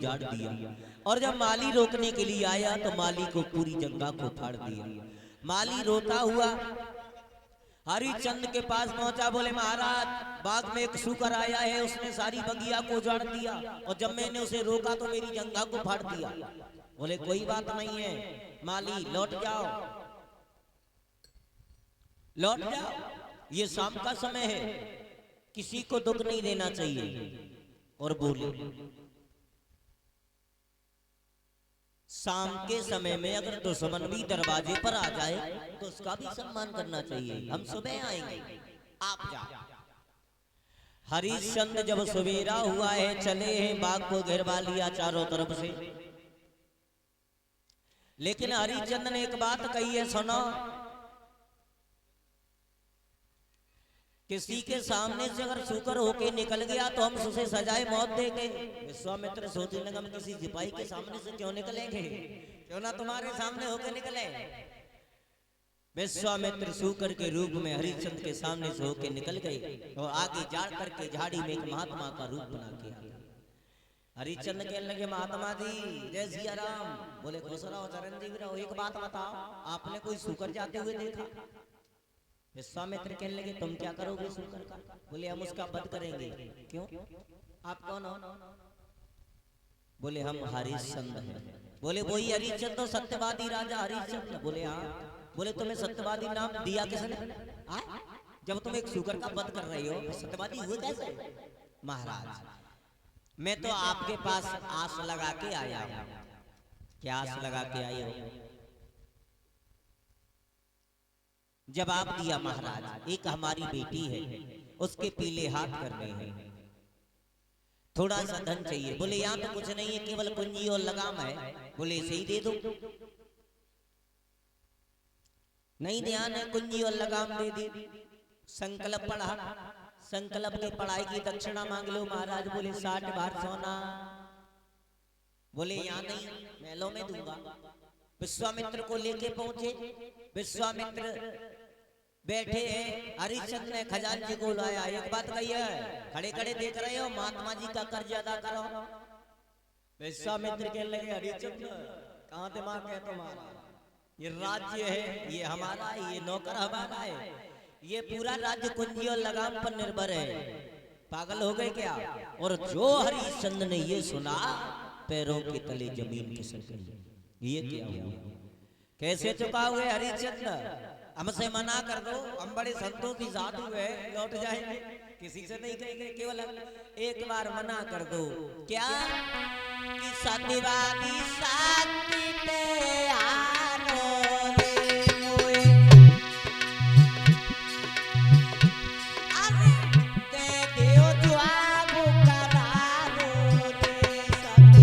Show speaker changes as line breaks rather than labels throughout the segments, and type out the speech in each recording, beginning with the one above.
उजाड़ दिया। और जब माली रोकने के लिए आया तो माली को पूरी जंगा को फाड़ दिया। माली रोता हुआ हरिश्चंद्र के पास पहुंचा, बोले महाराज बाग में एक सूकर आया है, उसने सारी बगिया को उजाड़ दिया और जब मैंने उसे रोका तो मेरी जंगा को फाड़ दिया। बोले कोई बात नहीं है माली, लौट जाओ लौट जाओ, ये शाम का समय है, किसी को दुख नहीं देना चाहिए। और बोले शाम के समय में अगर दुश्मन भी दरवाजे पर आ जाए तो उसका भी सम्मान करना चाहिए, हम सुबह आएंगे, आप जाओ। हरिश्चंद्र जब सवेरा हुआ है चले हैं, बाग को घेरवा लिया चारों तरफ से। लेकिन हरिश्चंद्र ने एक बात कही है, सुनो, किसी के सामने से अगर सूकर होके निकल गया तो हम उसे सजाए मौत देंगे। विश्वामित्र सोचने लगा हम किसी सिपाही के सामने से क्यों निकलेंगे, क्यों ना तुम्हारे सामने होके निकले। विश्वामित्र सूकर के रूप में हरिश्चंद्र के सामने से होके निकल गए और आगे जा करके झाड़ी में एक महात्मा का रूप बना के आ। हरिश्चंद्र कहने लगे महात्मा जी जय सिया राम। बोले खुश रहो चिरंजीवी रहो, एक बात बताओ, आपने कोई सूकर जाते हुए देखा? विश्वामित्र कहने लगे तुम क्या करोगे सूकर का? बोले हम उसका वध करेंगे। क्यों, आप कौन हो? बोले हम हरिश्चंद्र हैं। बोले वही हरिश्चंद्र सत्यवादी राजा हरिश्चंद्र? बोले हाँ। बोले तुम्हें सत्यवादी नाम दिया किसने? जब तुम एक सूकर का वध कर रही हो सत्यवादी हुए कैसे? महाराज मैं तो आपके पास आस लगा के आया हूं। क्या आस लगा के आए हो? जवाब दिया महाराज एक हमारी बेटी है, उसके पीले हाथ करने हैं, थोड़ा सा धन चाहिए। बोले यहाँ तो कुछ नहीं है, केवल कुंजी और लगाम है। बोले इसे ही दे दो। नहीं ध्यान है, कुंजी और लगाम दे दी। संकल्प पढ़ा, संकल्प के पढ़ाई की दक्षिणा मांग लो महाराज। बोले 60 भार सोना। बोले यहाँ नहीं, महलों में दूंगा। विश्वामित्र को लेके पहुंचे, विश्वामित्र बैठे हैं, हरिश्चंद्र ने खजांची को लाया। एक बात कही है, खड़े खड़े देख रहे हो, महात्मा जी का कर्ज अदा करो। विश्वामित्र कहने लगे हरिश्चंद्र कहाँ दिमाग है तुम्हारा? ये राज्य है, ये हमारा है, ये नौकर हमारा है, ये पूरा राज्य कुंजी और लगाम पर निर्भर है। पागल हो गए क्या? और जो हरिश्चंद्र ने ये सुना पैरों के तले जमीन खिसक गई। ये क्या हुआ? कैसे चुका हुए हरिश्चंद्र? हमसे मना कर दो, हम बड़े संतों की साधु है, लौट जाएंगे, किसी से नहीं कहेंगे, केवल एक बार मना कर दो। क्या कि सत्यवादी शक्ति पे आनो रे मोए, अरे दे दियो जवाब करारो रे सत्य।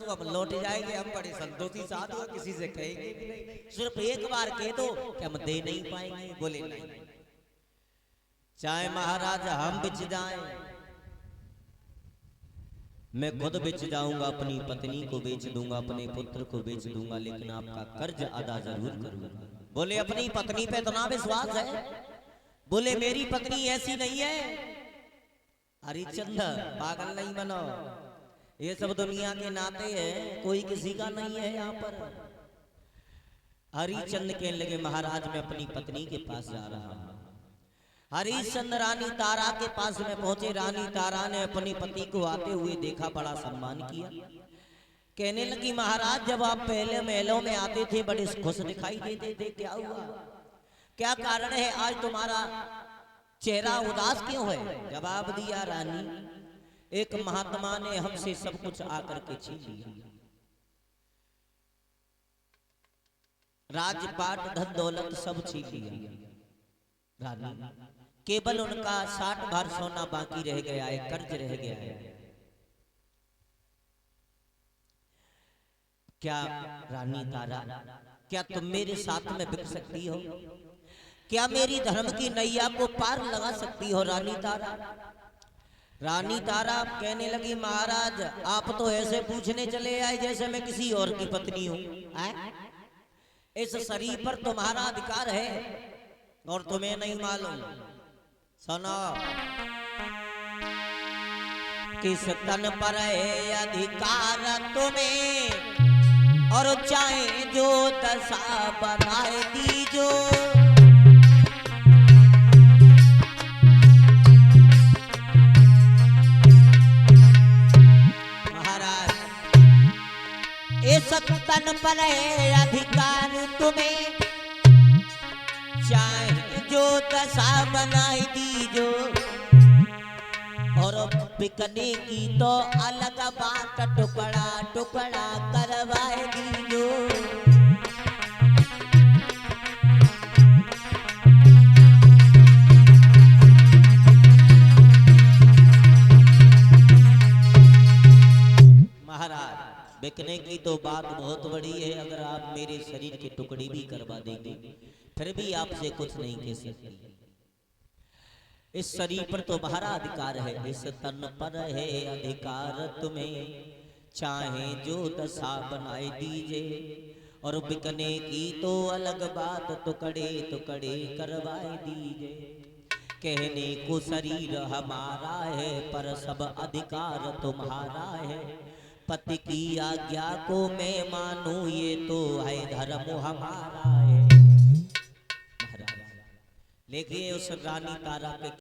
अब लौट जाएंगे, हम बड़े संतोषी साधु हैं, किसी से कहेंगे नहीं, सिर्फ एक बार कह दो कि हम दे नहीं पाएंगे। बोले नहीं, चाहे महाराज हम बिच जाएं, मैं खुद बेच जाऊंगा, अपनी पत्नी को बेच दूंगा, अपने पुत्र को बेच दूंगा, लेकिन आपका कर्ज अदा जरूर करूंगा। बोले अपनी पत्नी पे इतना विश्वास है? बोले मेरी पत्नी ऐसी नहीं है। हरिश्चंद्र पागल नहीं बनो, ये सब दुनिया के नाते हैं, कोई किसी का नहीं है यहाँ पर। हरिश्चंद्र कहने लगे महाराज मैं अपनी पत्नी के पास जा रहा हूँ। हरिश्चंद्र रानी तारा के पास में पहुंचे। रानी तारा ने अपने पति को आते हुए देखा, बड़ा सम्मान किया। कहने लगी महाराज जब आप पहले महलों में आते थे बड़े खुश दिखाई देते थे, क्या हुआ, क्या कारण है आज तुम्हारा चेहरा उदास क्यों है? जवाब दिया रानी, एक महात्मा ने हमसे सब कुछ आकर के छीन लिया, राजपाट धन दौलत सब छीन लिया। रानी केवल उनका 60 भार सोना बाकी रह गया है, कर्ज रह गया है। क्या रानी तारा, क्या तुम मेरे साथ में बिक सकती हो? क्या मेरी धर्म की नैया को पार लगा सकती हो रानी तारा? रानी तारा कहने लगी महाराज आप तो ऐसे पूछने चले आए जैसे मैं किसी और की पत्नी हूं। इस शरीर पर तुम्हारा अधिकार है और तुम्हें नहीं मालूम। सुनो, किस तन पर है अधिकार तुम्हें और चाहे जो दशा बनाए दीजो। महाराज इस तन पर है अधिकार तुम्हें, चाहे जो दशा बनाए दीजो। और बिकने की तो अलग बात, टुकड़ा टुकड़ा करवाए दीजो। महाराज बिकने की तो बात बहुत बड़ी है, अगर आप मेरे शरीर के टुकड़े भी करवा देंगे फिर भी आपसे कुछ नहीं कह सकती। इस शरीर पर तुम्हारा अधिकार है, इस तन पर है अधिकार तुम्हें, चाहे जो दशा बनाए दीजिए। और बिकने की तो अलग बात, टुकड़े टुकड़े करवाए दीजिए। कहने को शरीर हमारा है पर सब अधिकार तुम्हारा है। पति की आज्ञा को मैं मानूं ये तो है धर्म हमारा है। महाराज देखिए उस रानी तारा के